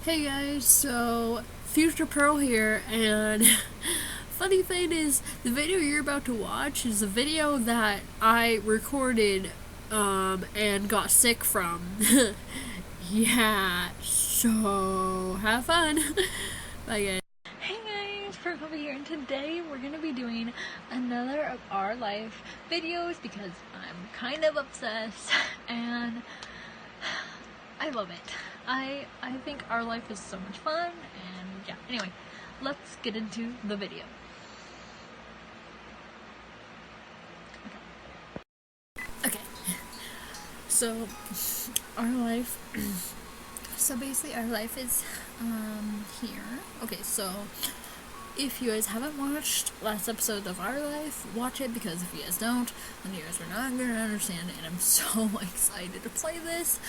Hey guys, so Future Pearl here, and funny thing is, the video you're about to watch is a video that I recorded and got sick from. Yeah, so have fun. Bye guys. Hey guys, Pearlcoffee here, and today we're gonna be doing another of our life videos because I'm kind of obsessed and I love it. I think our life is so much fun, and yeah, anyway, let's get into the video. Okay, so our life, so basically our life is here. Okay, so if you guys haven't watched last episode of our life, watch it, because if you guys don't, then you guys are not gonna understand it, and I'm so excited to play this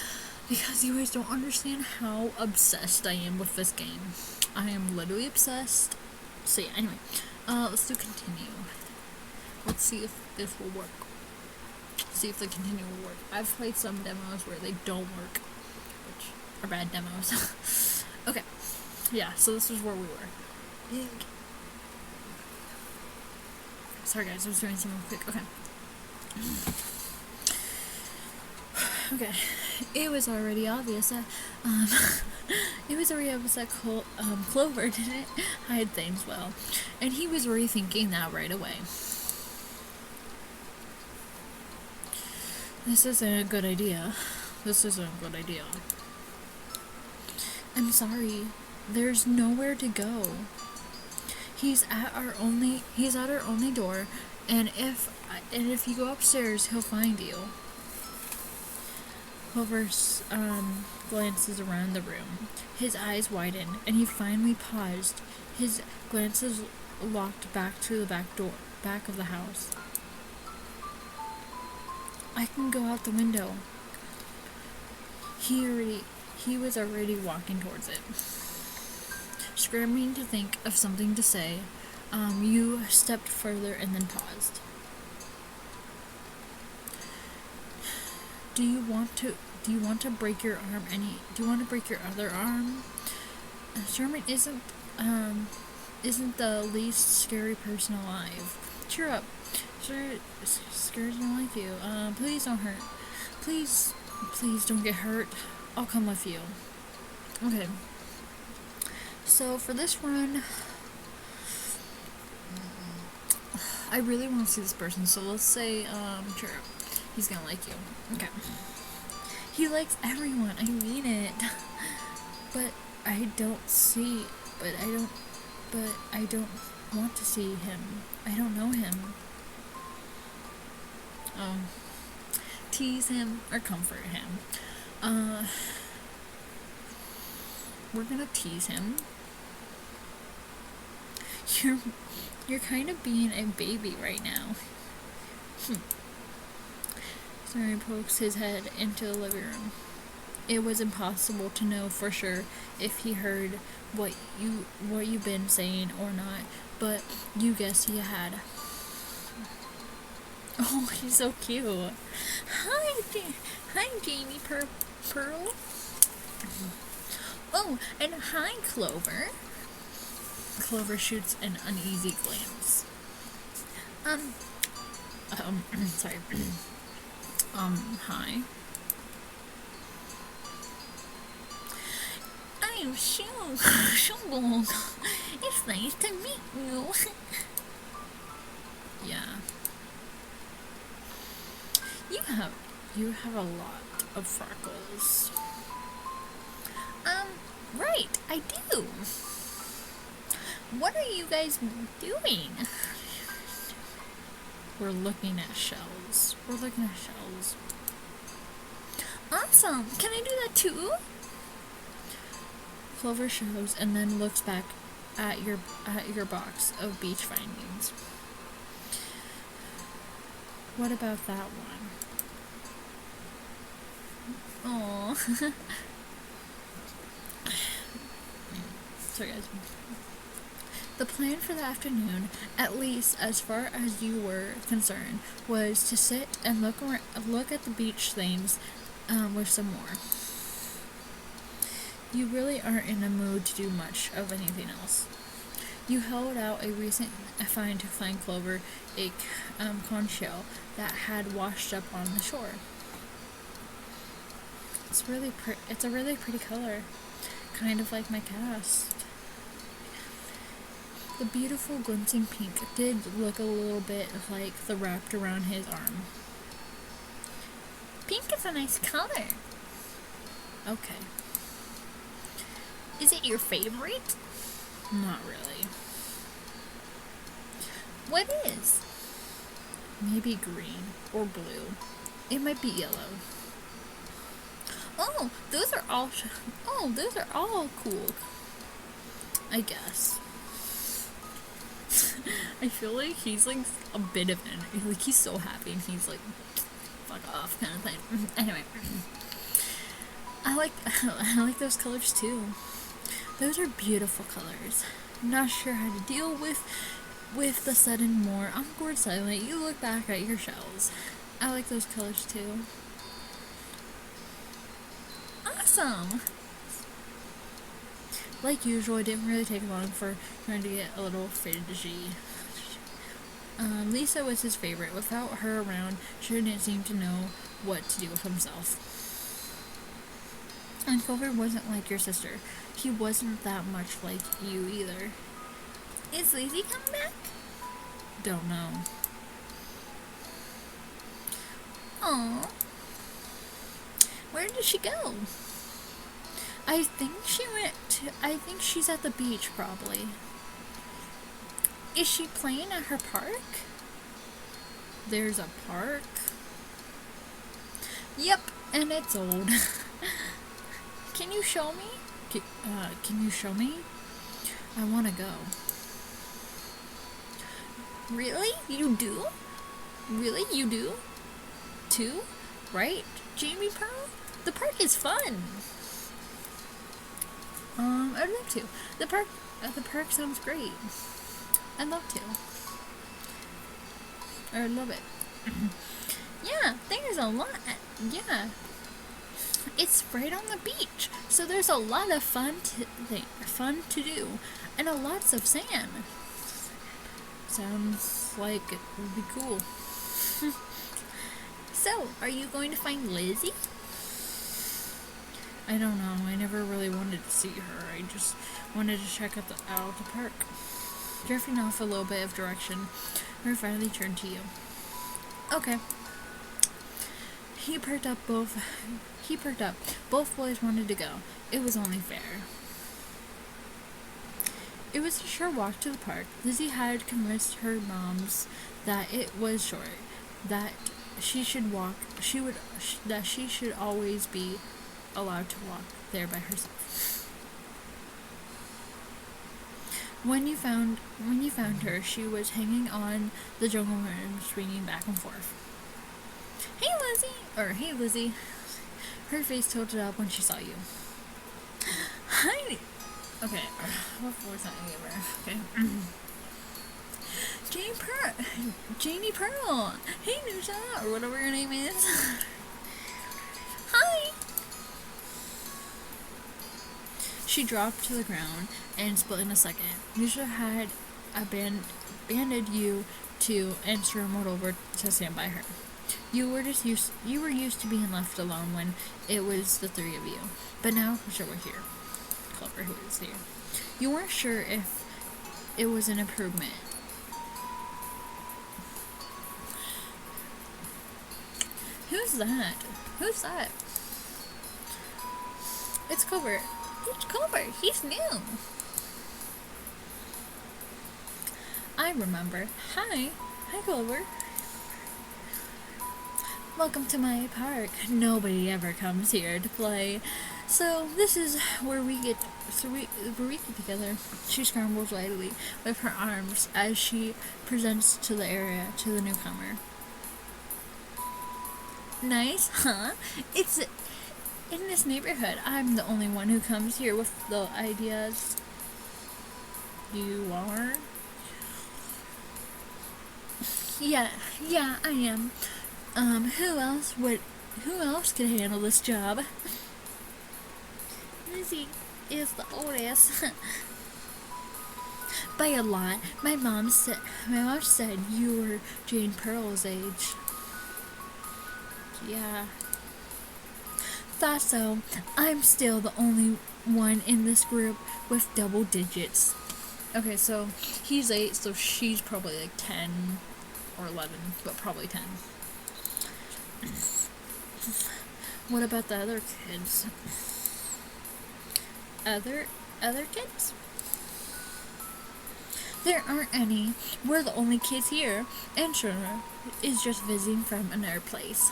because you guys don't understand how obsessed I am with this game. I am literally obsessed. So yeah, anyway, let's do continue. Let's see if this will work. See if the continue will work. I've played some demos where they don't work, which are bad demos. Okay, yeah, so this is where we were. Sorry guys, I was doing something quick. Okay. Okay, it was already obvious that, Clover didn't hide things well, and he was rethinking that right away. This isn't a good idea. I'm sorry, there's nowhere to go. He's at our only door, and if you go upstairs, he'll find you. Clover glances around the room. His eyes widen, and he finally paused. His glances locked back to the back of the house. I can go out the window. He was already walking towards it. Scrambling to think of something to say, you stepped further and then paused. Do you want to break your arm do you want to break your other arm? Sherman isn't the least scary person alive. Cheer up. Scared don't like you. Please don't hurt. Please don't get hurt. I'll come with you. Okay. So for this run, I really want to see this person, so let's say, cheer up. He's gonna like you. Okay. He likes everyone, I mean it. But I don't want to see him. I don't know him. Tease him or comfort him. We're gonna tease him. You're kind of being a baby right now. Sorry, pokes his head into the living room. It was impossible to know for sure if he heard what you've been saying or not, but you guessed he had. Oh, he's so cute. Hi, Jamie Pearl. Oh, and hi, Clover. Clover shoots an uneasy glance. Sorry. Hi. I'm Shung. It's nice to meet you. Yeah. You have a lot of freckles. Right, I do. What are you guys doing? We're looking at shells. Awesome! Can I do that too? Clover shows and then looks back at your box of beach findings. What about that one? Aww. Sorry guys. The plan for the afternoon, at least as far as you were concerned, was to sit and look at the beach things with some more. You really aren't in a mood to do much of anything else. You held out a recent find to fine clover, a conch shell that had washed up on the shore. It's a really pretty color, kind of like my cast. The beautiful glinting pink did look a little bit like the wrapped around his arm. Pink is a nice color. Okay. Is it your favorite? Not really. What is? Maybe green or blue. It might be yellow. Oh, those are all cool. I guess. I feel like he's like a bit of an like he's so happy and he's like fuck off kind of thing. Anyway, I like those colors too. Those are beautiful colors. Not sure how to deal with the sudden more awkward silence. You look back at your shells. I like those colors too. Awesome. Like usual, it didn't really take long for him to get a little fidgety. Lisa was his favorite. Without her around, she didn't seem to know what to do with himself. And Clover wasn't like your sister. He wasn't that much like you either. Is Lizzie coming back? Don't know. Aww. Where did she go? I think she's at the beach, probably. Is she playing at her park? There's a park? Yep, and it's old. Can you show me? Can you show me? I want to go. Really? You do? Really? You do? Too? Right, Jamie Pearl? The park is fun. I'd love to. The park sounds great. I'd love to. I would love it. Yeah, there's a lot. Yeah. It's right on the beach, so there's a lot of fun to do, and lots of sand. Sounds like it would be cool. So, are you going to find Lizzie? I don't know. I never really wanted to see her. I just wanted to check out the park. Drifting off a little bit of direction, her finally turned to you. Okay. He perked up. Both boys wanted to go. It was only fair. It was a short walk to the park. Lizzie had convinced her moms that it was short, that she should always be allowed to walk there by herself. When you found her, she was hanging on the jungle worm, swinging back and forth. Hey Lizzie. Her face tilted up when she saw you. Hi. Okay, what voice am I giving her? Okay. Janie Pearl. Hey, Nusha, or whatever your name is. Hi. She dropped to the ground and split in a second. Nusha had abandoned you two and strolled over to stand by her. You were used to being left alone when it was the three of you, but now Nusha were here. Clover, who is here. You weren't sure if it was an improvement. Who's that? It's Clover. He's new. I remember. Hi, Clover. Welcome to my park. Nobody ever comes here to play. So this is where we get together. She scrambles widely with her arms as she presents to the area to the newcomer. Nice, huh? It's in this neighborhood. I'm the only one who comes here with the ideas. You are? Yeah, I am. Who else could handle this job? Lizzie is the oldest. By a lot. My mom said you were Jane Pearl's age. Yeah. Thought so. I'm still the only one in this group with double digits. Okay, so he's 8, so she's probably like 10 or 11, but probably 10. What about the other kids? Other kids? There aren't any. We're the only kids here, and Shona is just visiting from another place.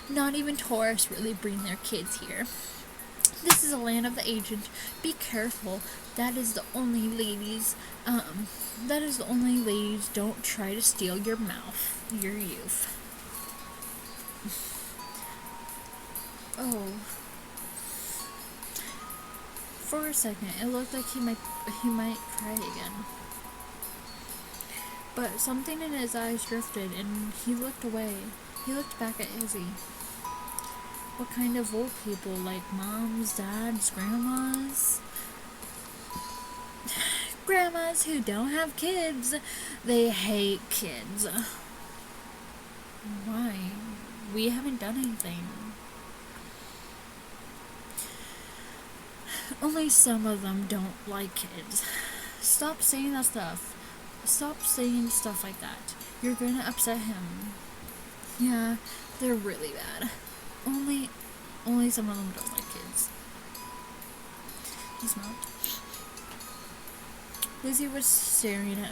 Not even tourists really bring their kids here. This is a land of the ancient. Be careful. That is the only ladies. Don't try to steal your youth. Oh. For a second, it looked like he might cry again. But something in his eyes drifted, and he looked away. He looked back at Izzy. What kind of old people? Like moms, dads, grandmas? Grandmas who don't have kids. They hate kids. Why? We haven't done anything. Only some of them don't like kids. Stop saying that stuff. Stop saying stuff like that. You're gonna upset him. Yeah, they're really bad. Only some of them don't like kids. He smiled. Lizzie was starting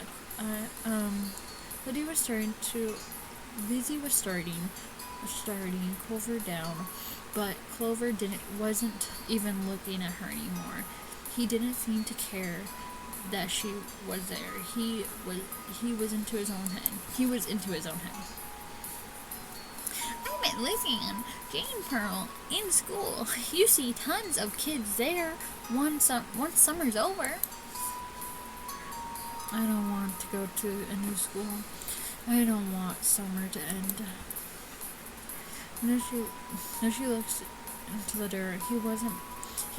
Clover down, but Clover wasn't even looking at her anymore. He didn't seem to care that she was there. He was into his own head. I met Lizzie and Jane Pearl in school. You see tons of kids there once summer's over. I don't want to go to a new school. I don't want summer to end. Now she looks into the door. He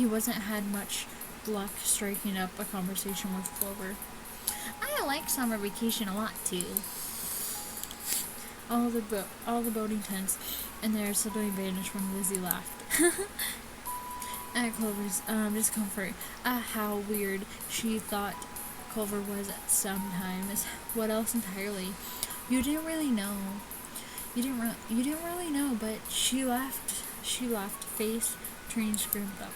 wasn't had much luck striking up a conversation with Clover. I like summer vacation a lot too. All the boating tents and there suddenly vanished when Lizzie laughed. At Clover's discomfort. How weird she thought Clover was at sometimes. What else entirely? You didn't really know. You didn't really know, but she laughed. Face turning screamed up.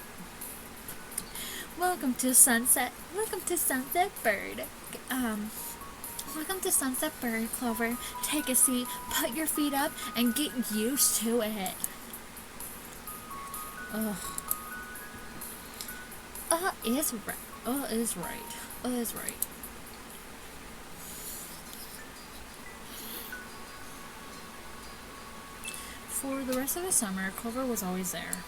Welcome to Sunset Bird. Welcome to Sunset Bird, Clover. Take a seat, put your feet up, and get used to it. Is right. For the rest of the summer, Clover was always there.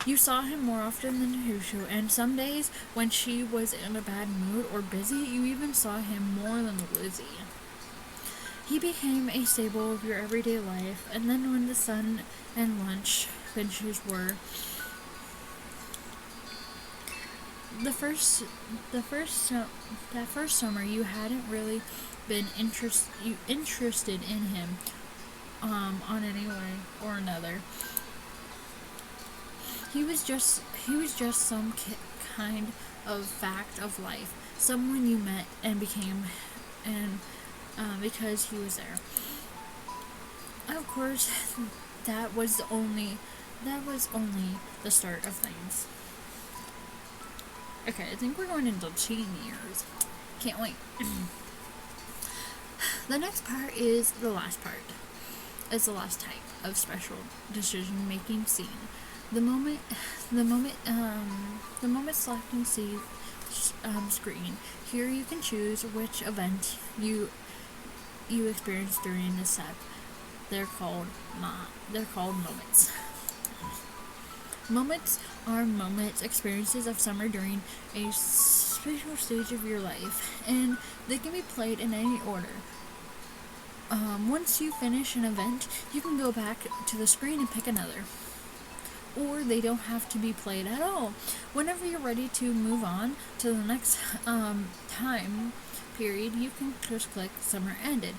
You saw him more often than usual, and some days when she was in a bad mood or busy, you even saw him more than Lizzie. He became a staple of your everyday life, and then when the sun and lunch benches were that first summer, you hadn't really been interested in him on any way or another. He was just some kind of fact of life, someone you met and became, and because he was there. Of course, that was only the start of things. Okay, I think we're going into teen years. Can't wait. The next part is the last part. It's the last type of special decision-making scene. The moment selecting screen. Here you can choose which event you experience during this step. They're called moments. Moments are experiences of summer during a special stage of your life, and they can be played in any order. Once you finish an event, you can go back to the screen and pick another. or they don't have to be played at all. Whenever you're ready to move on to the next time period, you can just click Summer Ended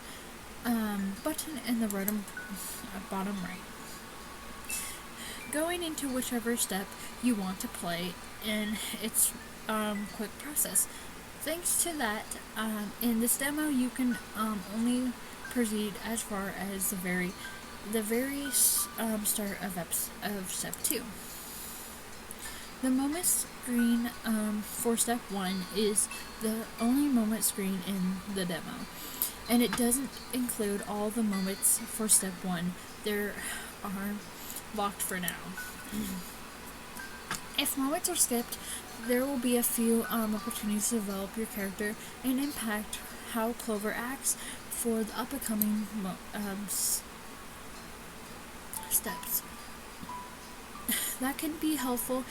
button in the bottom right. Going into whichever step you want to play in its quick process. Thanks to that, in this demo you can only proceed as far as the very start of step 2. The moment screen for step 1 is the only moment screen in the demo, and it doesn't include all the moments for step 1. There are locked for now. If moments are skipped, there will be a few opportunities to develop your character and impact how Clover acts for the upcoming steps. That can be helpful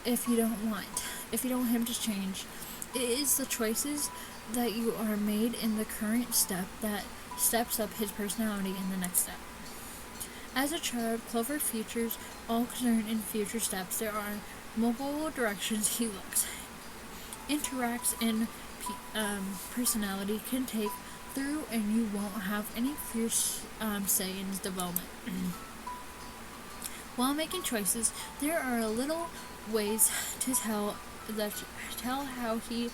if you don't want him to change. It is the choices that you are made in the current step that steps up his personality in the next step. As a child, Clover features all concerned in future steps. There are multiple directions he looks, interacts, and personality can take through, and you won't have any clear say in his development. While making choices, there are little ways to tell how he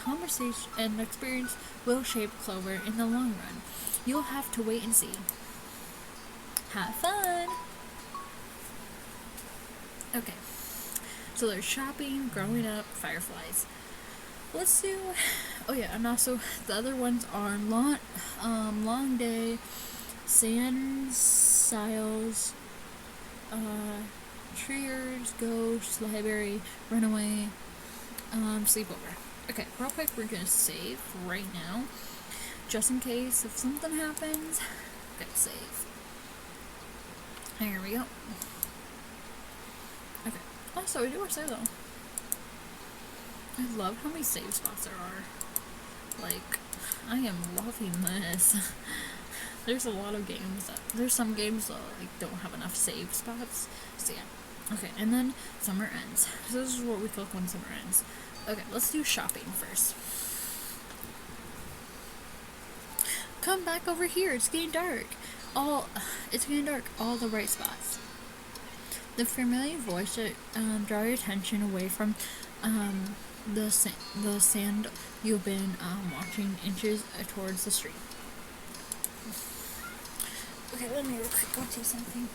conversation and experience will shape Clover in the long run. You'll have to wait and see. Have fun! Okay, so there's shopping, growing up, fireflies. Let's do. Oh yeah, and also the other ones are long day, sand siles, triers, ghosts, library, runaway, sleepover. Okay, real quick, we're gonna save right now, just in case if something happens. Okay, save. Here we go. Okay. Also, we do our save though. I love how many save spots there are. Like, I am loving this. There's a lot of games there's some games that like don't have enough save spots. So yeah. Okay, and then summer ends. So this is what we click when summer ends. Okay, let's do shopping first. Come back over here. It's getting dark. It's getting dark. All the right spots. The familiar voice to draw your attention away from the sand you've been watching inches towards the street. Okay, let me real quick go do something.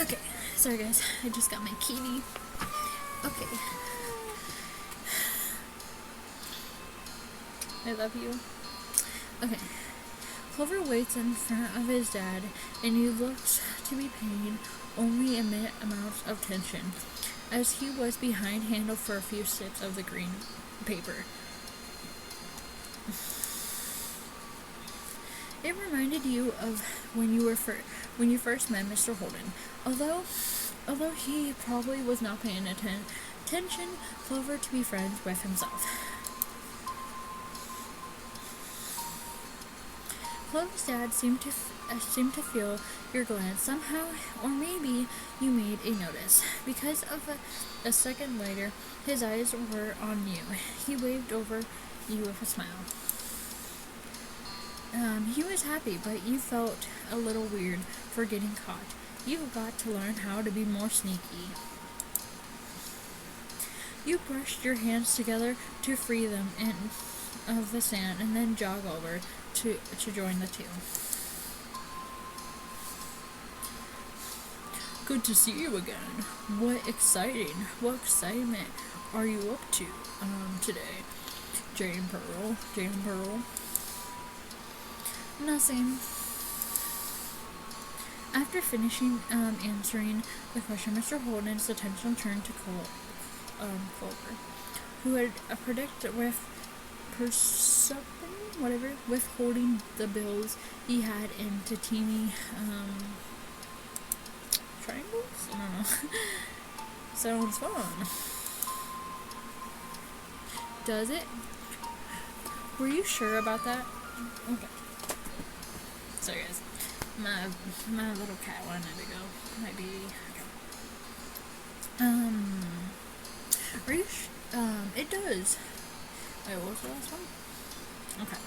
Okay, sorry guys, I just got my kiwi. Okay. I love you. Okay. Clover waits in front of his dad, and he looks to be paying only a minute amount of attention, as he was behind handle for a few sips of the green paper. It reminded you of when you first met Mr. Holden. Although he probably was not paying attention, Clover to be friends with himself. Clover's dad seemed to feel your glance somehow, or maybe you made a notice, because of a second later, his eyes were on you. He waved over you with a smile. He was happy, but you felt a little weird for getting caught. You've got to learn how to be more sneaky. You brushed your hands together to free them of the sand, and then jog over to join the two. Good to see you again. What excitement are you up to today? Jane Pearl. Nothing. After finishing answering the question, Mr. Holden's attention turned to Clover, who had predicted with withholding the bills he had into teeny triangles? I don't know. Sounds fun. Does it? Were you sure about that? Okay. Sorry guys. My little cat wanted to go. Might be are you it does. Wait, what was the last one? Okay.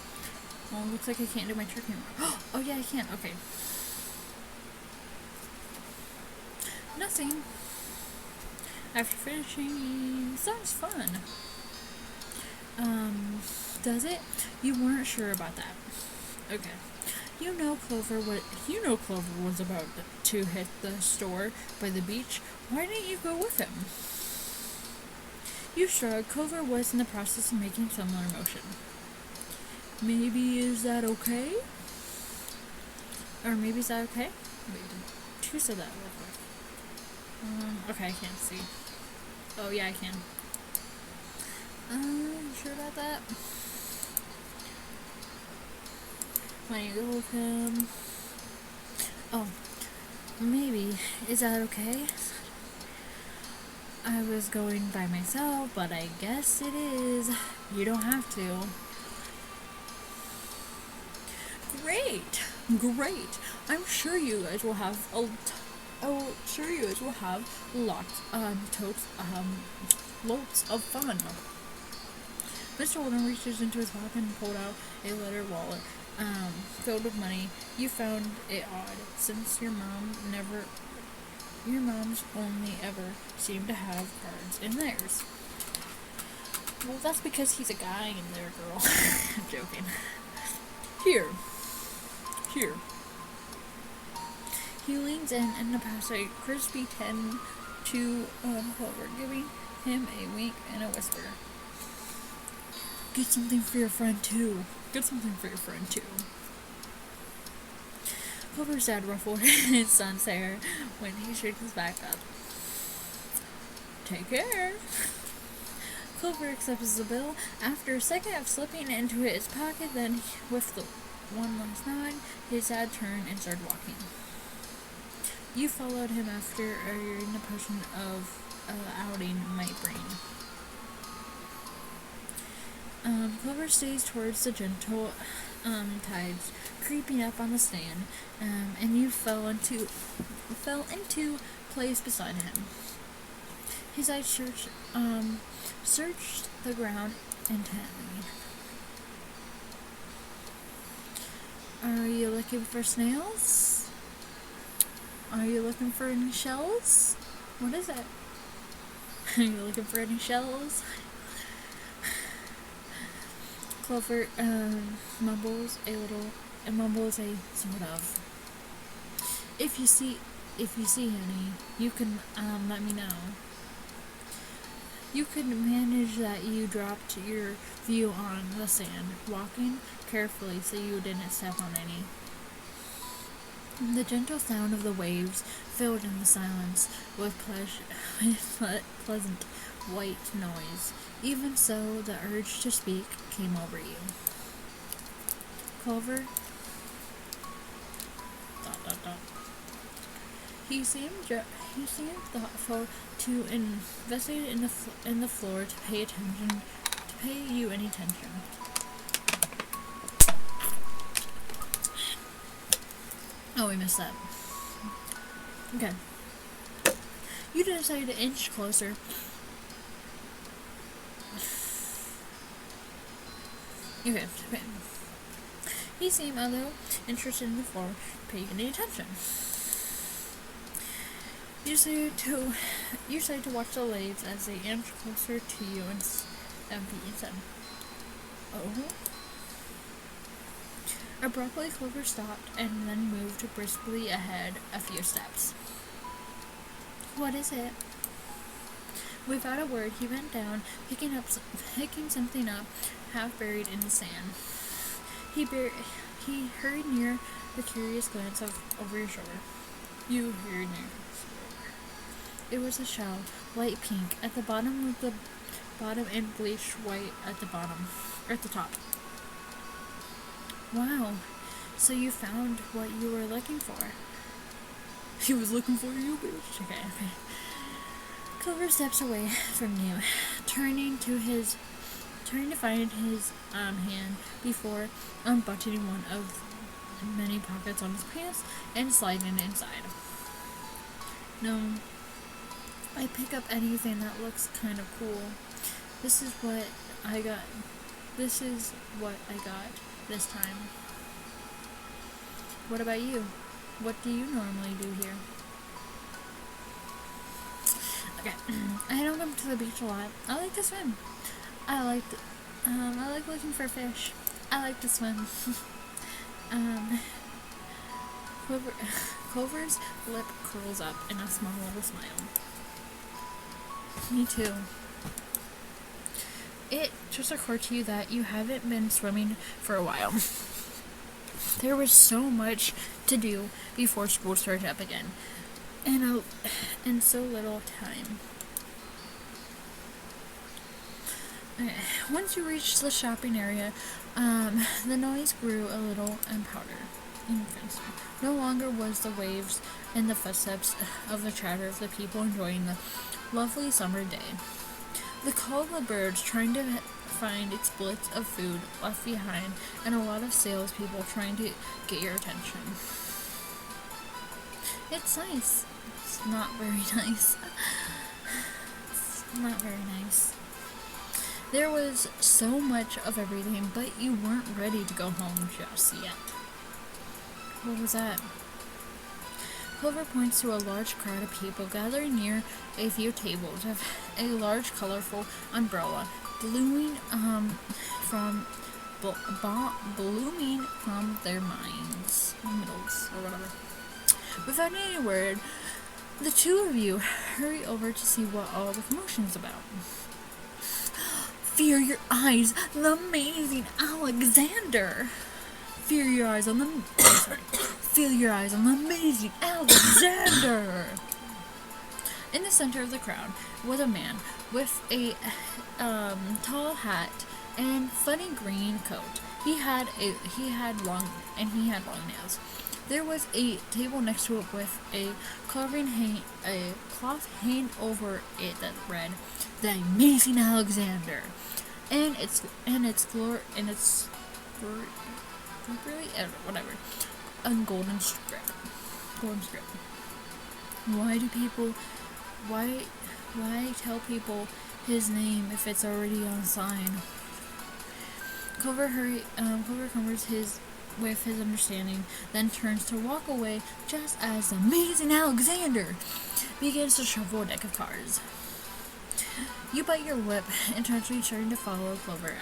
Well, it looks like I can't do my trick anymore. Oh yeah, I can. Okay. Nothing. After finishing, sounds fun. Does it? You weren't sure about that. Okay. You know Clover was about to hit the store by the beach. Why didn't you go with him? You shrugged. Clover was in the process of making similar motion. Maybe is that okay? Or maybe is that okay? Wait, who said that real quick? Okay, I can't see. Oh yeah, I can. You sure about that? When you go with him. Oh, maybe. Is that okay? I was going by myself, but I guess it is. You don't have to. Great. I'm sure you guys will have lots of fun. Mr. Holden reaches into his pocket and pulled out a leather wallet, filled with money. You found it odd, since your mom's only ever seemed to have cards in theirs. Well, that's because he's a guy in there, girl. I'm joking. Here. He leans in and passes a crispy 10 to Clover, giving him a wink and a whisper. Get something for your friend too. Clover's dad ruffled his son's hair when he shook his back up. Take care. Clover accepts the bill. After a second of slipping into his pocket, then with the one last nod, his dad turned and started walking. You followed him after your impression of outing might bring. Clover stays towards the gentle tides creeping up on the stand, and you fell into place beside him. His eyes searched the ground intently. Are you looking for snails? Are you looking for any shells? What is it? Are you looking for any shells? Clover mumbles a sort of. If you see any, you can let me know. You could manage that you dropped your view on the sand, walking carefully so you didn't step on any. The gentle sound of the waves filled in the silence with pleasant white noise. Even so, the urge to speak came over you. Clover. ... He seemed thoughtful, to investigate in the floor, to pay you any attention. Oh, we missed that. Okay. You decided to inch closer. Okay. He seemed a little interested in the floor, paying any attention. You decided to watch the waves as they inch closer to you and said, "Oh." Abruptly, Clover stopped and then moved briskly ahead a few steps. What is it? Without a word, he bent down, picking something up, half buried in the sand. He hurried near the curious glance over your shoulder. You hear nails. It was a shell, light pink at the bottom and bleached white at the bottom, or at the top. Wow, so you found what you were looking for. He was looking for you, bitch. Okay. Clover steps away from you, turning to find his hand before unbuttoning one of many pockets on his pants and sliding inside. No, I pick up anything that looks kind of cool. This is what I got. This is what I got this time. What about you? What do you normally do here? Okay, I don't come to the beach a lot. I like to swim. I like looking for fish. I like to swim. Clover's lip curls up in a small little smile. Me too. It just occurred to you that you haven't been swimming for a while. There was so much to do before school started up again, and so little time. Once you reached the shopping area, the noise grew a little and louder. No longer was the waves and the footsteps of the chatter of the people enjoying the lovely summer day. The call of the birds trying to find its bits of food left behind, and a lot of salespeople trying to get your attention. It's nice. It's not very nice. It's not very nice. There was so much of everything, but you weren't ready to go home just yet. What was that? Clover points to a large crowd of people gathered near a few tables with a large, colorful umbrella blooming from their middles, or whatever. Without any word, the two of you hurry over to see what all the commotion is about. Fear your eyes, the amazing Alexander! Fear your eyes on the amazing Alexander! In the center of the crowd was a man with a tall hat and funny green coat. He had long nails. There was a table next to it with a cloth hanging over it that read, "The Amazing Alexander," and a golden script. Why tell people his name if it's already on a sign? Clover covers with his understanding, then turns to walk away just as the Amazing Alexander begins to shuffle a deck of cards. You bite your lip, intentionally starting to follow Clover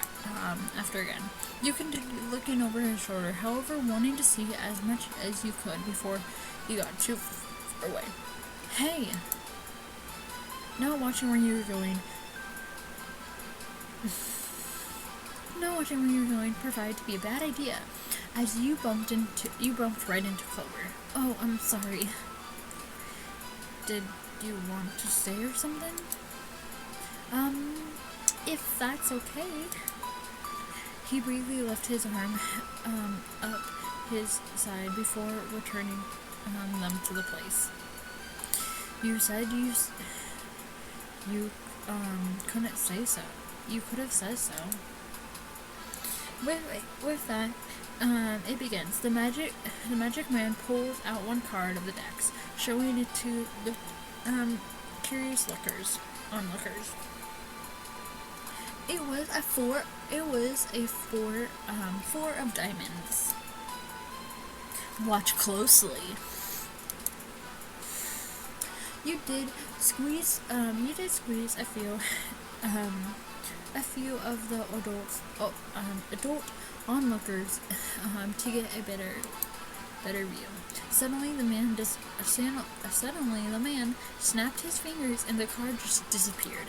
after again. You continue looking over his shoulder, however, wanting to see as much as you could before you got too far away. Hey! Not watching where you're going. Proved to be a bad idea, as you bumped right into Clover. Oh, I'm sorry. Did you want to say or something? If that's okay. He briefly left his arm up his side before returning them to the place. You said you couldn't say so. You could have said so. With that, it begins. The magic man pulls out one card of the decks, showing it to the curious onlookers. It was a four of diamonds. Watch closely. You did squeeze a few of the adult onlookers to get a better view. Suddenly the man snapped his fingers and the card just disappeared.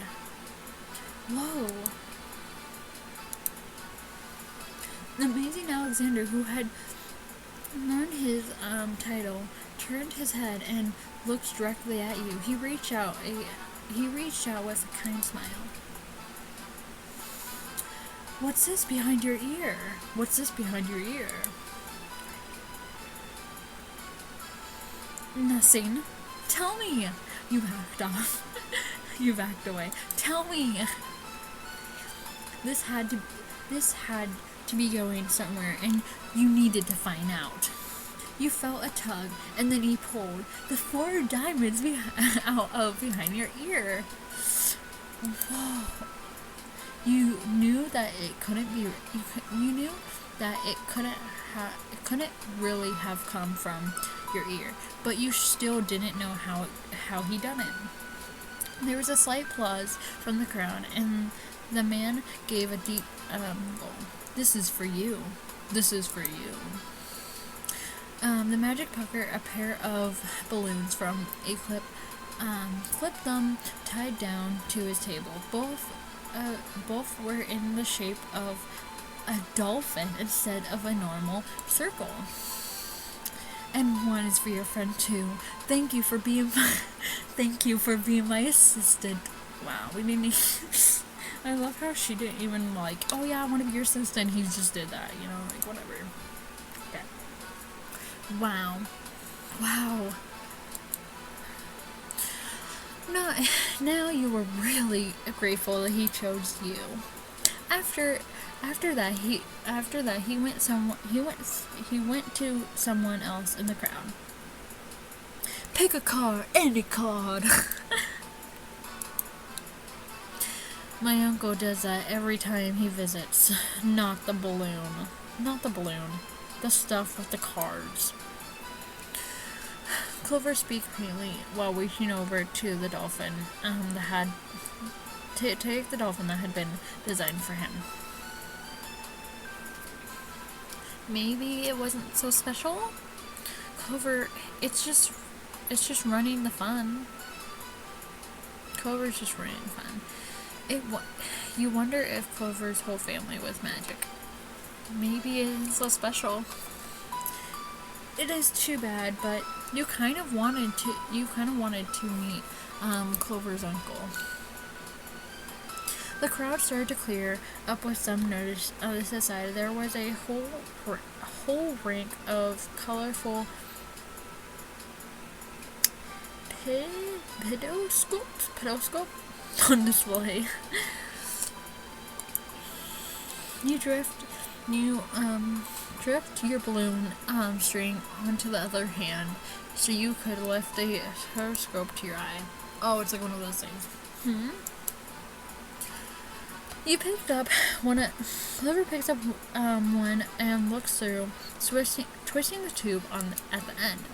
Whoa. The Amazing Alexander, who had learned his title, turned his head, and looked directly at you. He reached out with a kind smile. What's this behind your ear? What's this behind your ear? Nothing. Tell me. You backed off. You backed away. Tell me. This had to be going somewhere, and you needed to find out. You felt a tug, and then he pulled the 4 diamonds out of behind your ear. Whoa. You knew that it couldn't be. You knew that it couldn't really have come from your ear, but you still didn't know how he done it. There was a slight applause from the crowd, and the man gave a deep "This is for you. This is for you." The magic pucker a pair of balloons from a clipped them tied down to his table. Both were in the shape of a dolphin instead of a normal circle. And one is for your friend too. Thank you for being my assistant. Wow, we didn't even I love how she didn't even oh yeah, I want to be your assistant. He just did that, whatever. Okay. Wow. Now you were really grateful that he chose you. After that he went to someone else in the crowd. Pick a card, any card. My uncle does that every time he visits. Not the balloon. The stuff with the cards. Clover speaks faintly while reaching over to the dolphin take the dolphin that had been designed for him. Maybe it wasn't so special? Clover, it's just running the fun. Clover's just running fun. You wonder if Clover's whole family was magic. Maybe it isn't so special. It is too bad, but you kind of wanted to meet Clover's uncle. The crowd started to clear up with some notice on the side. There was a whole rank of colorful pedoscope on display. You drift your balloon string onto the other hand so you could lift the periscope to your eye. Oh, it's like one of those things. You picked up one. Clover picks up one and looks through, twisting the tube at the end.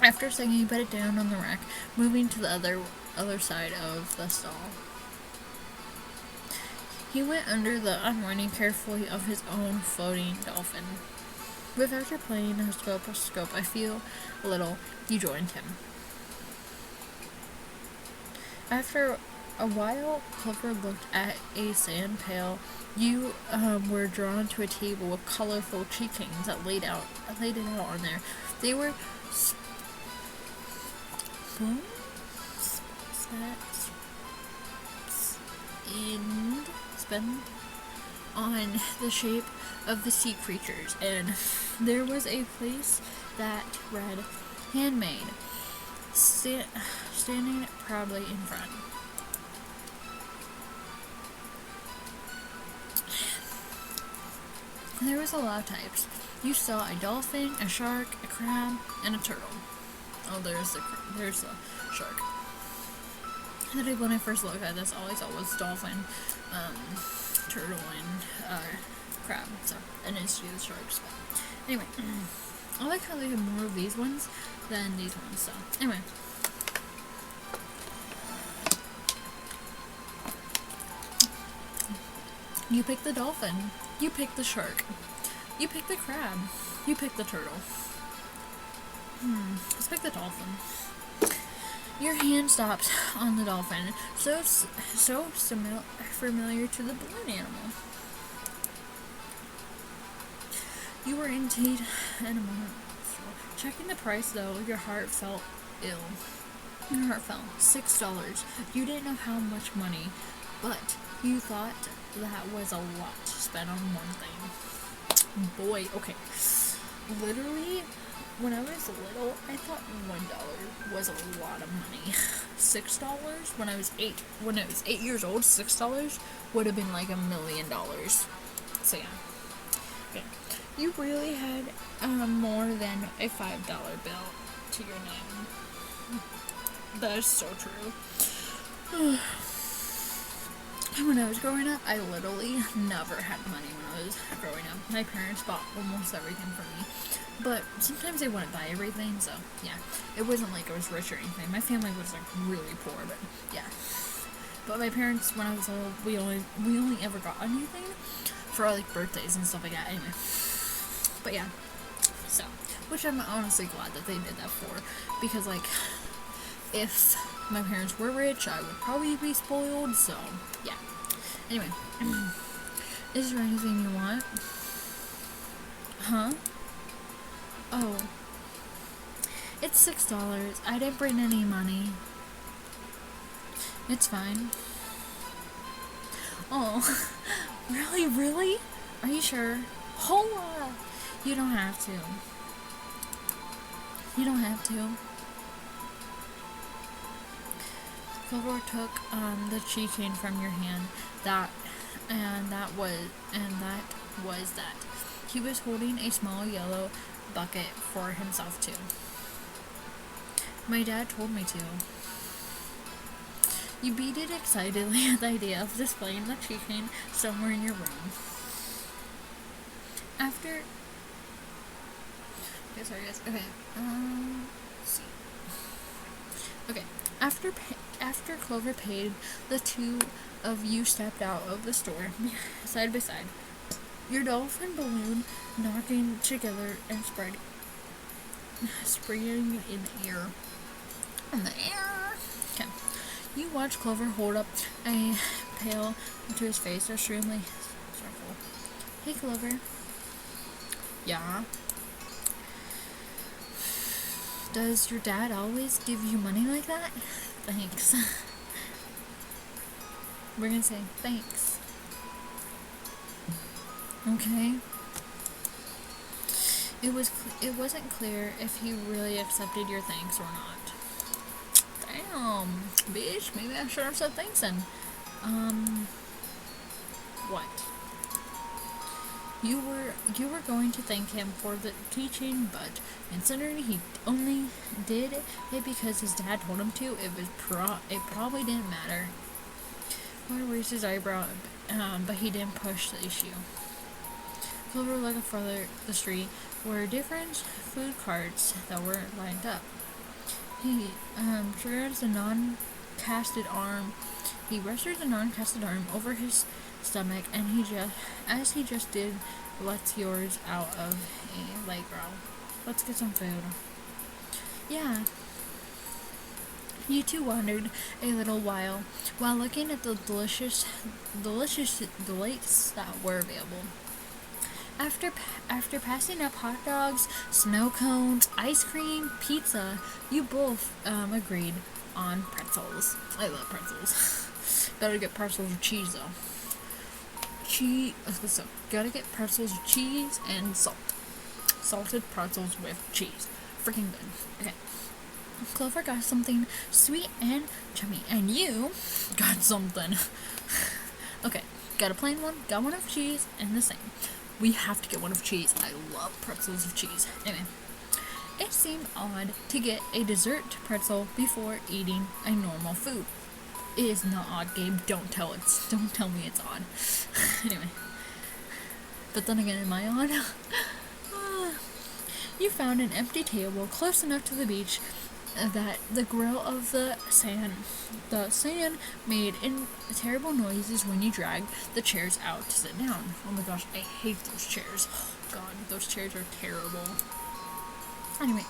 After a second, you put it down on the rack, moving to the other side of the stall. He went under the unwinding carefully of his own floating dolphin. Without your playing a scope, I feel a little. You joined him. After a while, Clover looked at a sand pail. You were drawn to a table with colorful tea cans that laid it out on there. They were spent on the shape of the sea creatures, and there was a place that read "Handmade" standing proudly in front. There was a lot of types. You saw a dolphin, a shark, a crab, and a turtle. Oh, there's the shark. When I first looked at this, all I saw was dolphin, turtle, and crab. So, and it's the sharks. But anyway, I like how they have more of these ones than these ones. So anyway. You picked the dolphin. You picked the shark. You picked the crab. You picked the turtle. Let's pick the dolphin. Your hand stopped on the dolphin, so familiar to the balloon animal. You were indeed an amount. Checking the price, though, your heart felt ill. Your heart fell. $6. You didn't know how much money, but you thought that was a lot to spend on one thing. Boy, okay. Literally, when I was little, I thought $1 was a lot of money. $6 when I was 8 years old, $6 would have been like $1 million. So yeah. Okay. You really had more than a $5 bill to your name. That is so true. When I was growing up, I literally never had money when I was growing up. My parents bought almost everything for me. But sometimes they wouldn't buy everything, so yeah. It wasn't like I was rich or anything. My family was like really poor, but yeah. But my parents, when I was little, we only ever got anything for like birthdays and stuff like that anyway. But yeah. So, which I'm honestly glad that they did that for, because like, if my parents were rich, I would probably be spoiled, so yeah. Anyway, is there anything you want? Huh? Oh. It's $6. I didn't bring any money. It's fine. Oh. Really? Are you sure? Hold on. You don't have to. You don't have to. Clover took the keychain from your hand. That was that. He was holding a small yellow bucket for himself too. My dad told me to. You beaded excitedly at the idea of displaying the keychain somewhere in your room. After. Okay, sorry guys. Okay. Let's see. Okay. After Clover paid, the two of you stepped out of the store, side by side. Your dolphin balloon knocking together and spreading in the air. Okay. You watch Clover hold up a pail to his face, extremely circle. Hey, Clover. Yeah? Does your dad always give you money like that? Thanks. We're gonna say thanks. Okay. It wasn't clear if he really accepted your thanks or not. Damn, bitch. Maybe I should have said thanks then. What? You were going to thank him for the teaching, but considering he only did it because his dad told him to, it probably didn't matter. Clover raised his eyebrow, but he didn't push the issue. Clover looked further the street were different food carts that were lined up. He rested the non-casted arm over his stomach, and he just did, lets yours out of a leg row. Let's get some food. Yeah. You two wandered a little while looking at the delicious delights that were available. After passing up hot dogs, snow cones, ice cream, pizza, you both agreed on pretzels. I love pretzels. Better get pretzels with cheese though. Gotta get pretzels with cheese and salt. Salted pretzels with cheese. Freaking good. Okay. Clover got something sweet and chummy, and you got something. Okay, got a plain one, got one of cheese, and the same. We have to get one of cheese. I love pretzels with cheese. Anyway, it seemed odd to get a dessert pretzel before eating a normal food. It is not odd, Gabe. Don't tell me it's odd. Anyway, but then again, am I odd? You found an empty table close enough to the beach that the grill of the sand made terrible noises when you dragged the chairs out to sit down. Oh my gosh, I hate those chairs. Oh god, those chairs are terrible. Anyway,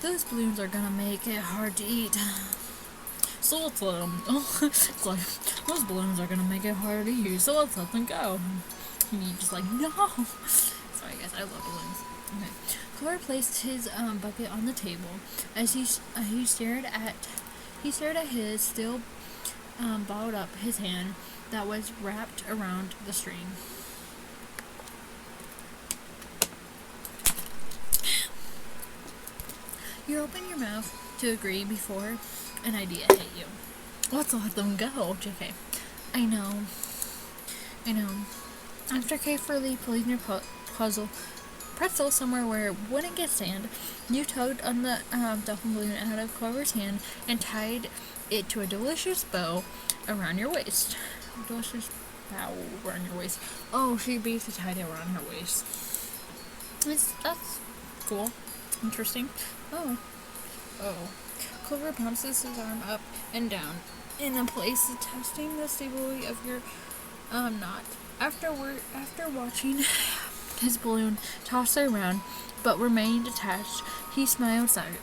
those balloons are gonna make it hard to eat. So let's let them. It's like, those balloons are gonna make it hard to eat, so let's let them go. And you're just like, no. funny, guys. I love balloons. Okay. Clover placed his bucket on the table as he stared at his still balled up his hand that was wrapped around the string. You open your mouth to agree before an idea hit you. Let's let them go, JK. I know. After carefully pulling your pretzel somewhere where it wouldn't get sand, you tugged on the dolphin balloon out of Clover's hand and tied it to a delicious bow around your waist. Delicious bow around your waist. Oh, she basically tied it around her waist. That's cool. Interesting. Oh. Clover bounces his arm up and down in a place testing the stability of your knot. After watching his balloon toss around but remained attached, he smiled sagil.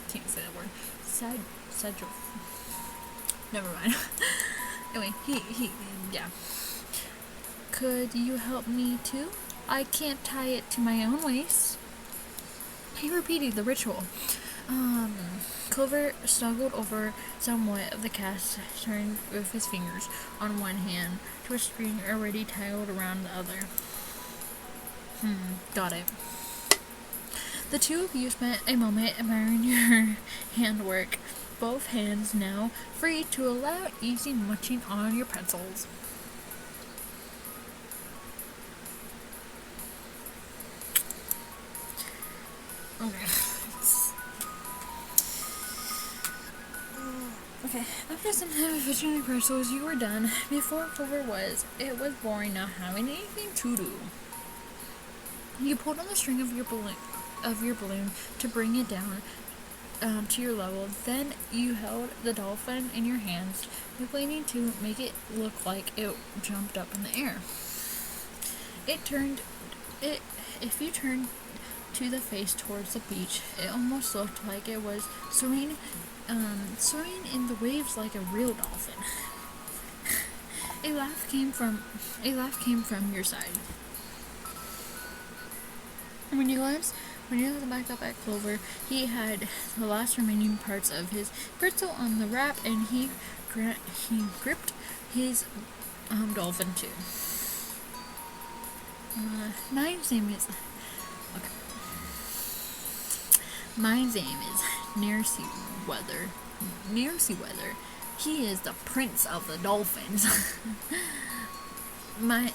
Can't say that word. Sagil. Never mind. Anyway, yeah. Could you help me too? I can't tie it to my own waist. He repeated the ritual. Clover snuggled over somewhat of the cast, turning with his fingers on one hand to a string already tangled around the other. Got it. The two of you spent a moment admiring your handwork, both hands now free to allow easy munching on your pretzels. Okay, after some time of fishing the pretzels, you were done. Before Clover was, it was boring not having anything to do. You pulled on the string of your balloon to bring it down to your level. Then you held the dolphin in your hands, planning to make it look like it jumped up in the air. If you turned to the face towards the beach, it almost looked like it was swimming in the waves like a real dolphin. A laugh came from your side. When you looked back up at Clover, he had the last remaining parts of his pretzel on the wrap, and he gripped his dolphin too. Mine's name is Nearcy Weather. He is the prince of the dolphins. Mine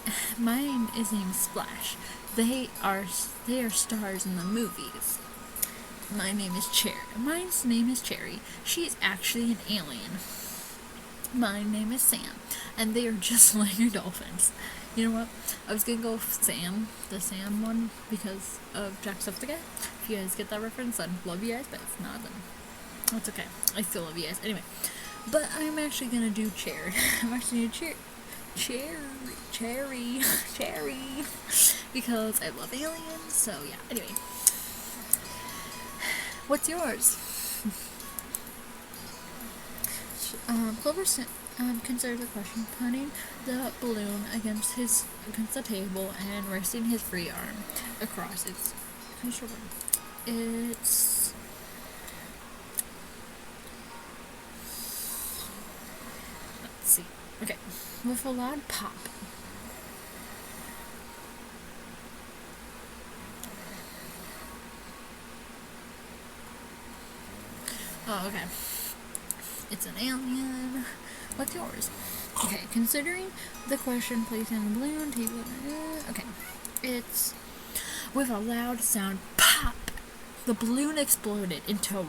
is named Splash. They are stars in the movies. Mine's name is Cherry. She is actually an alien. My name is Sam, and they are just like your dolphins. You know what? I was gonna go with Sam, the Sam one, because of Jacksepticeye. If you guys get that reference, I'd love you guys, but if not, then that's okay. I still love you guys. Anyway, but I'm actually gonna do Cherry. I'm actually gonna Cherry, because I love aliens. So yeah. Anyway, what's yours? Clover considered the question, putting the balloon against the table and resting his free arm across its shoulder. Let's see. Okay, with a loud pop. Oh, okay. It's an alien. What's yours? Okay, considering the question placed in the balloon table. Okay, it's with a loud sound, pop. The balloon exploded into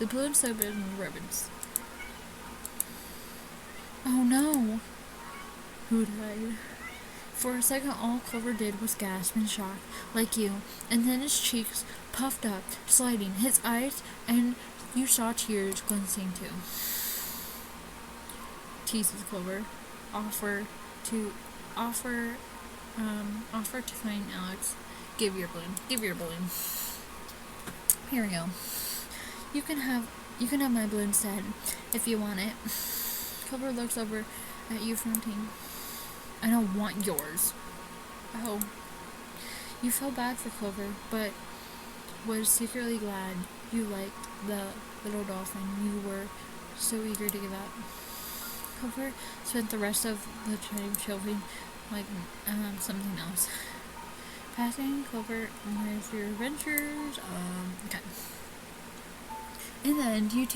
ribbons. Oh no! Who died? For a second, all Clover did was gasp in shock, like you, and then his cheeks puffed up, sliding, his eyes, and you saw tears glistening too. Teases Clover. Offer to find Alex. Give your balloon. Here we go. You can have my balloon instead, if you want it. Clover looks over at you, fronting. I don't want yours. Oh. You felt bad for Clover, but was secretly glad you liked the little dolphin you were so eager to give up. Clover spent the rest of the time shelving like something else. Passing Clover with your adventures. Okay. In the end, you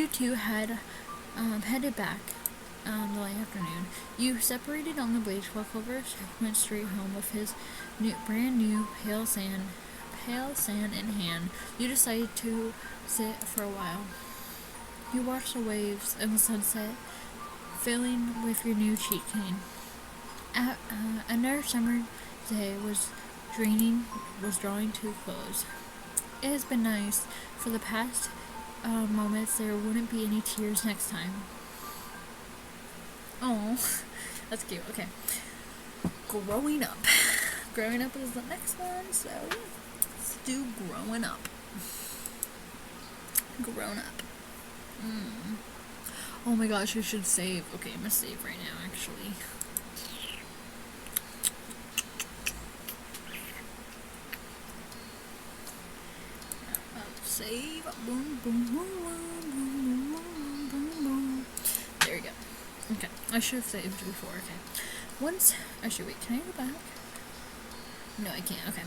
two had headed back the late afternoon. You separated on the beach while Clover went straight home with his brand new pale sand in hand. You decided to sit for a while. You watched the waves and the sunset, filling with your new cheek cane. Another summer day was drawing to a close. It has been nice. For the past moments, there wouldn't be any tears next time. Oh, that's cute. Okay. Growing up. Growing up is the next one, so let's do growing up. Grown up. Oh my gosh, I should save. Okay, I'm gonna save right now, actually. Save. Boom, boom, boom, boom, boom, boom, boom, boom. There we go. Okay, I should have saved before. Okay. Actually, wait, can I go back? No, I can't. Okay.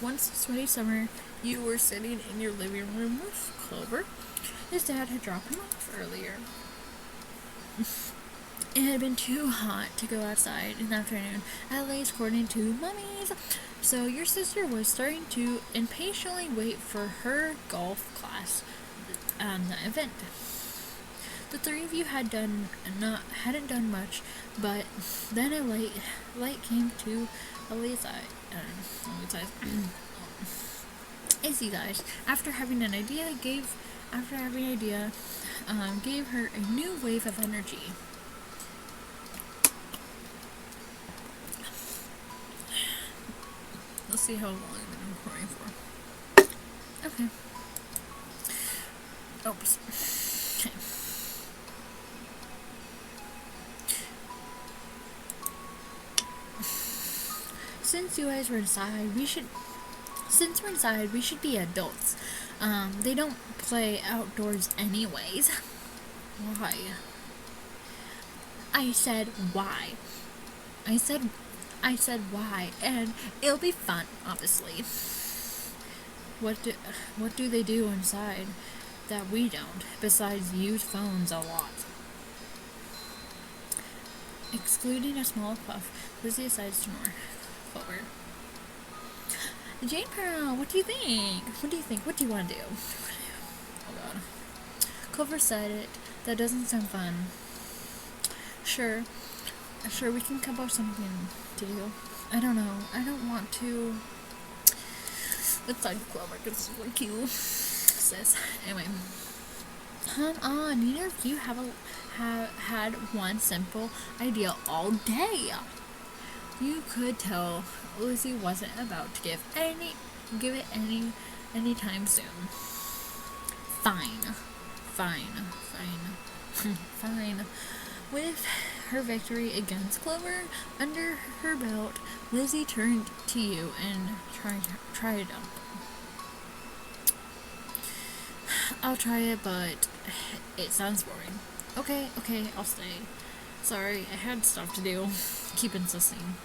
Once sweaty summer, you were sitting in your living room with Clover. His dad had dropped him off earlier. It had been too hot to go outside in the afternoon, at least according to mummies. So your sister was starting to impatiently wait for her golf class event. The three of you hadn't done much, but then a light came to Ellie's eyes. Izzy's eyes. After having an idea, gave her a new wave of energy. Let's see how long I've been recording for. Okay. Oops. Okay. Since we're inside, we should be adults. They don't play outdoors anyways. Why? I said why. I said why, and it'll be fun, obviously. What do they do inside that we don't, besides use phones a lot? Excluding a small puff, Lizzie decides to ignore Clover. Jane Pearl, what do you think? What do you want to do? Oh god. Clover said it. That doesn't sound fun. Sure, we can come up with something to do. I don't know. I don't want to. Let's talk to Clover because it's really cute, sis. Anyway. Come on, neither of you have had one simple idea all day. You could tell Lizzie wasn't about to give it any time soon. Fine. With her victory against Clover under her belt, Lizzie turned to you and tried it out. I'll try it, but it sounds boring. Okay, I'll stay. Sorry, I had stuff to do. Keep insisting.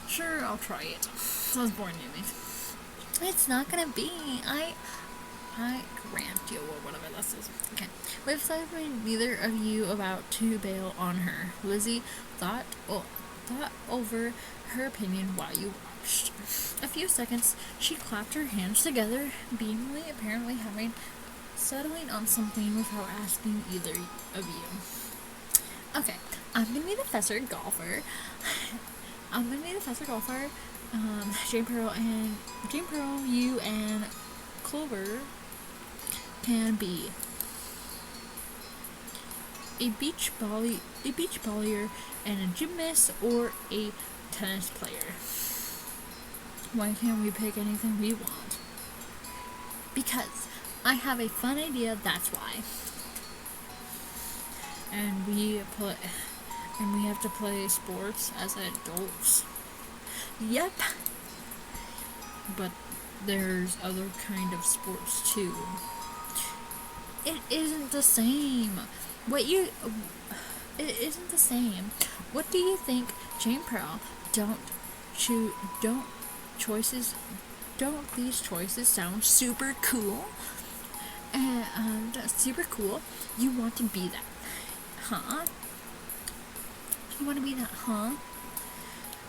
Sure, I'll try it. Sounds boring to me. It's not gonna be. I grant you, or whatever this is. Okay. With neither of you about to bail on her, Lizzie thought over her opinion while you watched. A few seconds, she clapped her hands together, beamingly, apparently settling on something without asking either of you. Okay, I'm gonna be the Professor Golfer. Jane Pearl, you and Clover can be a beach volleyer and a gymnast or a tennis player. Why can't we pick anything we want? Because I have a fun idea, that's why. And we and we have to play sports as adults. Yep. But there's other kind of sports too. It isn't the same. It isn't the same. What do you think, Jane Pearl? Don't choices, don't these choices sound super cool? And super cool. You want to be that, huh? You want to be that, huh?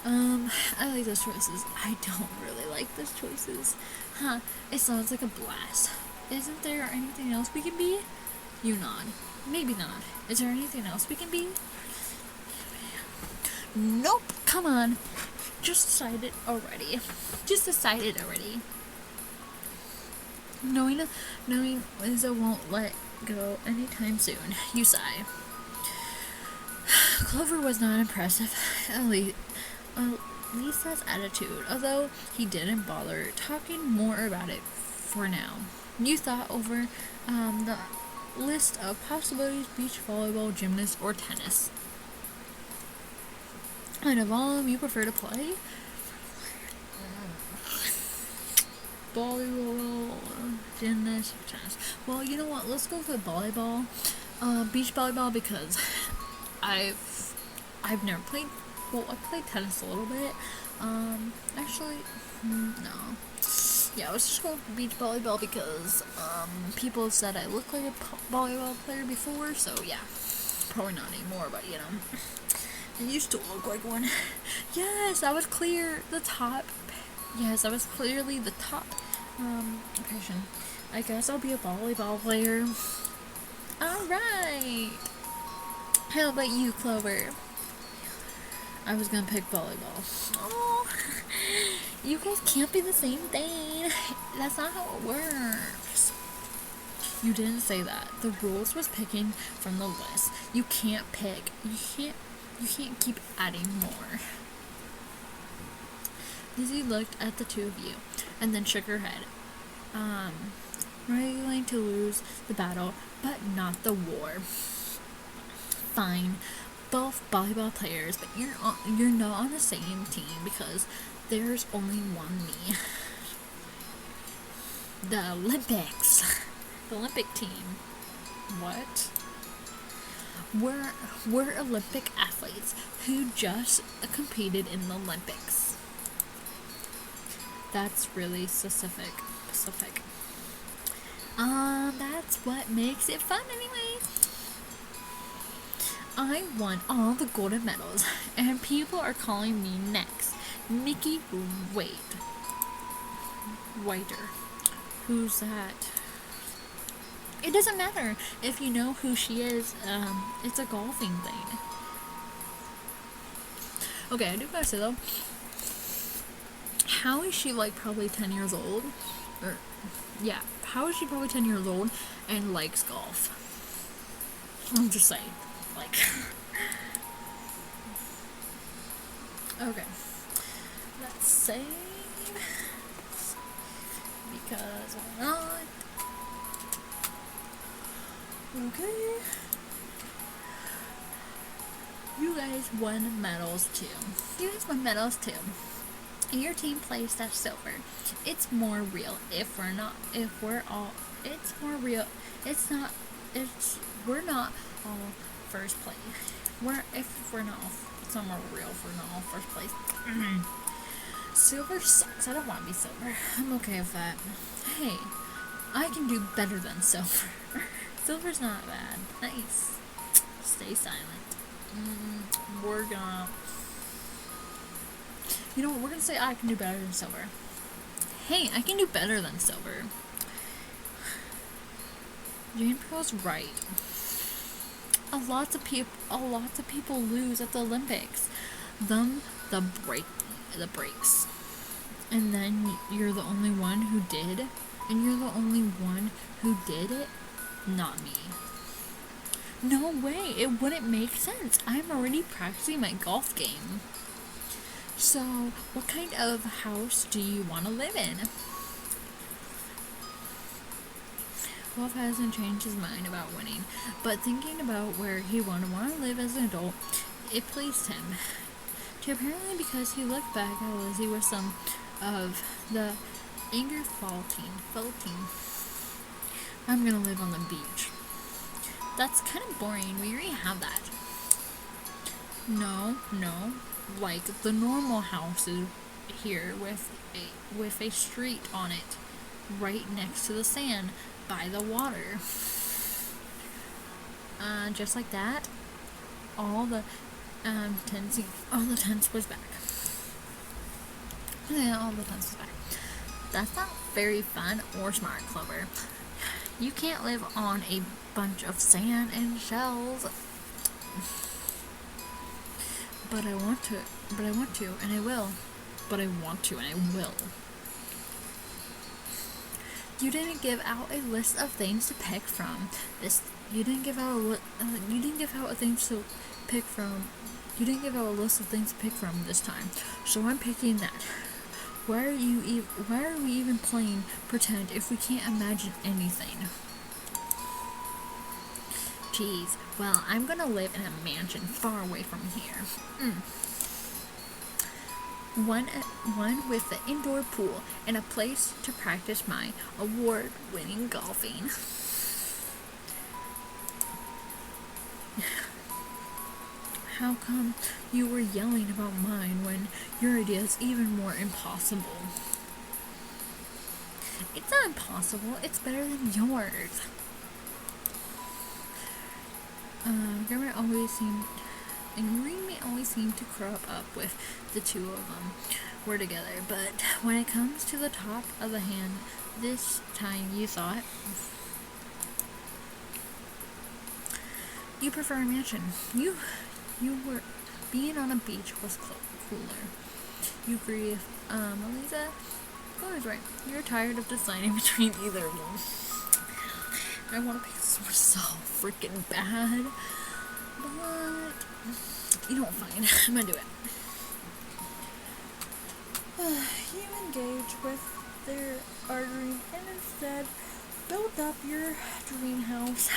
I like those choices. I don't really like those choices. Huh, it sounds like a blast. Isn't there anything else we can be? You nod. Maybe not. Is there anything else we can be? Nope. Come on. Just decide it already. Just decide it already. Knowing Lizzo won't let go anytime soon. You sigh. Clover was not impressive. Lisa's attitude, although he didn't bother talking more about it for now. You thought over the list of possibilities: beach volleyball, gymnast, or tennis. And of all of them you prefer to play? Volleyball, gymnast, or tennis. Well, you know what? Let's go for volleyball. Beach volleyball, because I've never played. Well, I played tennis a little bit. Actually, no. Yeah, let's just go with beach volleyball because people said I look like a volleyball player before, so yeah. Probably not anymore, but you know. I used to look like one. Yes, that was clear. The top. Yes, that was clearly the top impression. I guess I'll be a volleyball player. Alright. How about you, Clover? I was gonna pick volleyball. Oh, you guys can't be the same thing. That's not how it works. You didn't say that. The rules was picking from the list. You can't pick. You can't keep adding more. Lizzie looked at the two of you and then shook her head. Ready to lose the battle, but not the war. Fine. Both volleyball players, but you're not on the same team because there's only one me. The Olympics. The Olympic team. What? We're Olympic athletes who just competed in the Olympics. That's really specific. That's what makes it fun anyways. I won all the golden medals, and people are calling me next. Nikki Whiter. Who's that? It doesn't matter if you know who she is. It's a golfing thing. Okay, I do gotta say though, how is she like probably 10 years old? Or, yeah, how is she probably 10 years old and likes golf? I'm just saying. Like, okay, let's save because why not? Okay, you guys won medals too. And your team placed at silver. It's more real we're not all first place. It's not more real if we're not all first place. Silver sucks. I don't want to be silver. I'm okay with that. Hey, I can do better than silver. Silver's not bad. Nice. Stay silent. We're gonna... You know what? We're gonna say I can do better than silver. Hey, I can do better than silver. Jane Pearl's right. A lot of people lose at the Olympics. The breaks. And then you're the only one who did. And you're the only one who did it. Not me. No way. It wouldn't make sense. I'm already practicing my golf game. So, what kind of house do you want to live in? Wolf hasn't changed his mind about winning, but thinking about where he would want to live as an adult, it pleased him. Apparently because he looked back at Lizzie with some of the anger faulting. I'm gonna live on the beach. That's kind of boring. We already have that. No. Like the normal houses here with a street on it, right next to the sand, by the water. Just like that, all the tents was back. Yeah, all the tents was back. That's not very fun or smart, Clover. You can't live on a bunch of sand and shells. But I want to, and I will. But I want to, and I will. You didn't give out a list of things to pick from. You didn't give out a list of things to pick from this time. So I'm picking that. Why are we even playing pretend if we can't imagine anything? Geez, well, I'm gonna live in a mansion far away from here. One with an indoor pool and a place to practice my award-winning golfing. How come you were yelling about mine when your idea is even more impossible? It's not impossible, it's better than yours. Greenman always seemed to crop up with the two of them were together, but when it comes to the top of the hand, this time you thought you prefer a mansion. You were being on a beach was cooler. You agree, Elisa? Chloe's right. You're tired of deciding between either of them. I want to pick this one so freaking bad, but you know what? Fine. I'm gonna do it. You engage with their arguing and instead build up your dream house.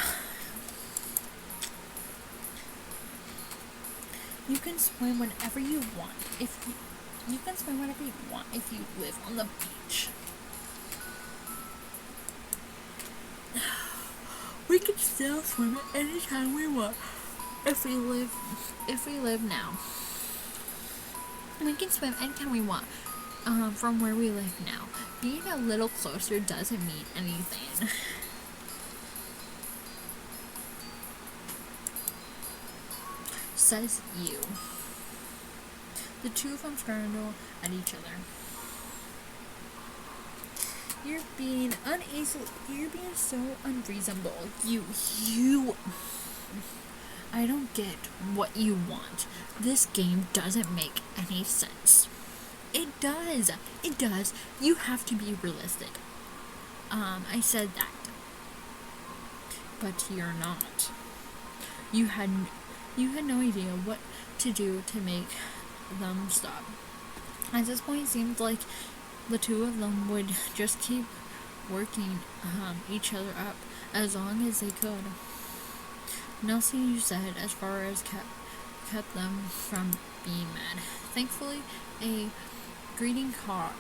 You can swim whenever you want if you live on the beach. We can still swim at any time we want if we live now. We can swim anytime we want from where we live now. Being a little closer doesn't mean anything. Says you. The two of them snarled at each other. You're being so unreasonable. You. I don't get what you want. This game doesn't make any sense. It does. You have to be realistic. I said that. But you're not. You had no idea what to do to make them stop. At this point, it seemed like the two of them would just keep working each other up as long as they could. Nothing you said as far as kept them from being mad. Thankfully, a greeting card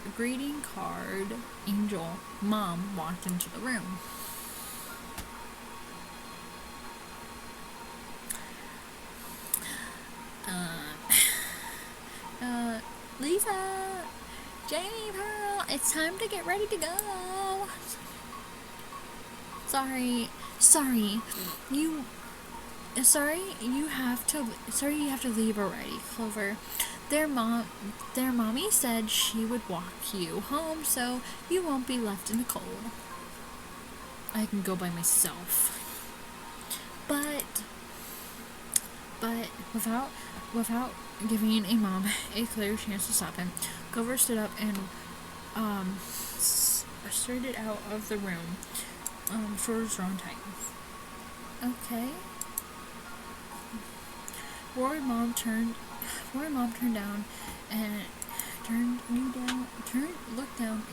angel mom walked into the room. Lisa, Jamie, Pearl, it's time to get ready to go. Sorry, you have to leave already, Clover. Their mommy said she would walk you home so you won't be left in the cold. I can go by myself. But without giving a mom a clear chance to stop him, Clover stood up and started out of the room. Shoulders drawn tight. Okay. Rory mom turned down and looked down at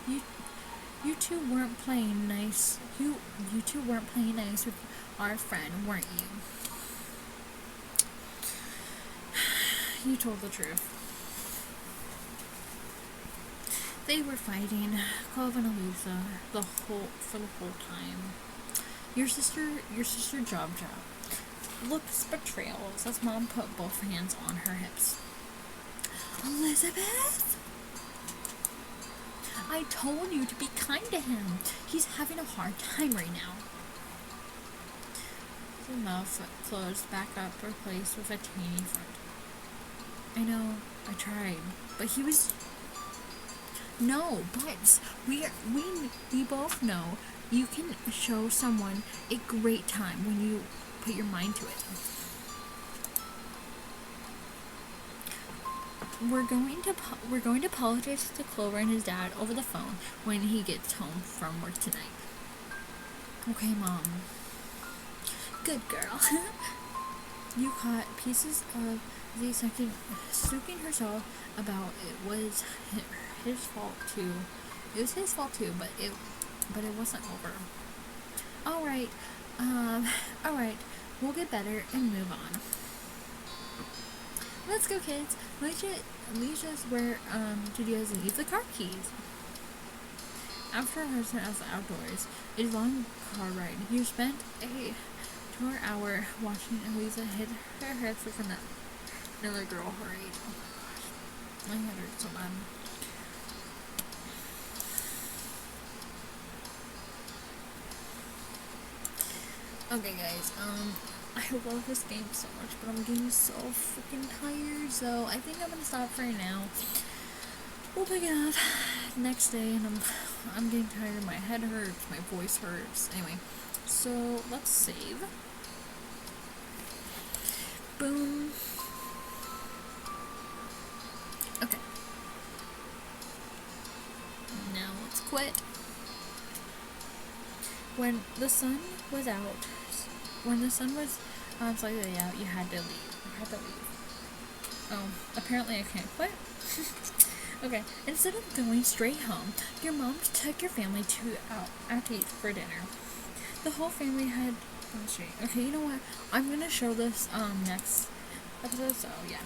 you two. You two weren't playing nice. You two weren't playing nice with our friend, weren't you? you told the truth. They were fighting, Clove and Elisa, for the whole time. Your sister jobbed out. Looks betrayals as Mom put both hands on her hips. Elizabeth? I told you to be kind to him. He's having a hard time right now. The mouth closed back up, replaced with a tiny front. I know, I tried, but he was... No, but we both know you can show someone a great time when you put your mind to it. We're going to apologize to Clover and his dad over the phone when he gets home from work tonight. Okay, Mom. Good girl. You caught pieces of the second soaking herself about it was his fault too. It was his fault too, but it wasn't over. Alright, we'll get better and move on. Let's go, kids. Alicia's where did you guys leave the car keys? After a rehearsal of the outdoors, it is a long car ride. You spent a 2-hour watching Elisa hit her head with another girl her age. Oh my gosh. My head hurts so bad. Okay, guys, I love this game so much, but I'm getting so freaking tired, so I think I'm gonna stop for now. We'll pick it up next day, and I'm getting tired, my head hurts, my voice hurts. Anyway, so let's save. Boom. Okay. Now let's quit. When the sun was slightly out, you had to leave. Oh, apparently I can't quit. Okay, instead of going straight home, your mom took your family out to eat for dinner. The whole family had gone straight. Okay, you know what? I'm gonna show this next episode, so yeah.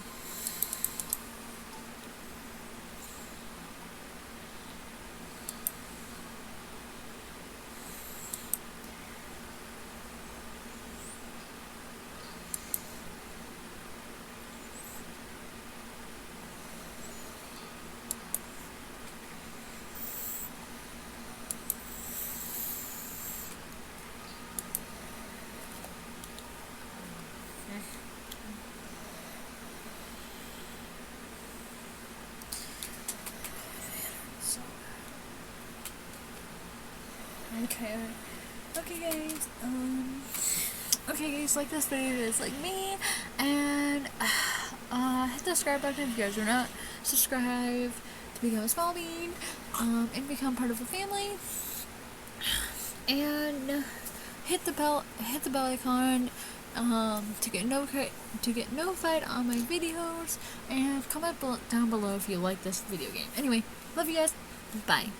Okay guys, like this video is like me, and hit the subscribe button if you guys are not subscribed to become a small bean, and become part of the family, and hit the bell icon to get notified on my videos, and comment down below if you like this video game. Anyway, love you guys, bye.